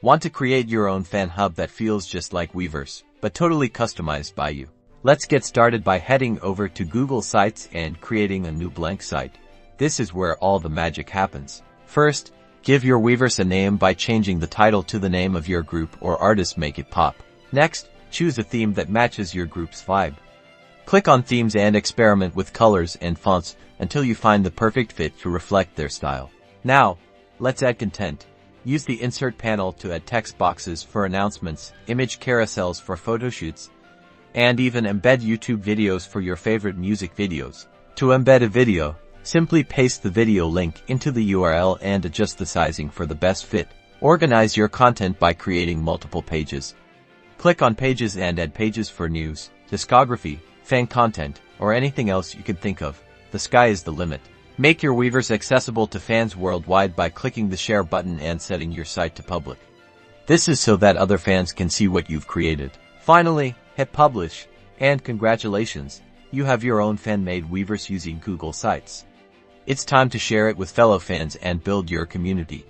Want to create your own fan hub that feels just like Weverse, but totally customized by you? Let's get started by heading over to Google Sites and creating a new blank site. This is where all the magic happens. First, give your Weverse a name by changing the title to the name of your group or artist. Make it pop. Next, choose a theme that matches your group's vibe. Click on Themes and experiment with colors and fonts until you find the perfect fit to reflect their style. Now, let's add content. Use the Insert panel to add text boxes for announcements, image carousels for photoshoots, and even embed YouTube videos for your favorite music videos. To embed a video, simply paste the video link into the URL and adjust the sizing for the best fit. Organize your content by creating multiple pages. Click on Pages and add pages for news, discography, fan content, or anything else you can think of. The sky is the limit. Make your Weverse accessible to fans worldwide by clicking the share button and setting your site to public. This is so that other fans can see what you've created. Finally, hit publish, and congratulations, you have your own fan-made Weverse using Google Sites. It's time to share it with fellow fans and build your community.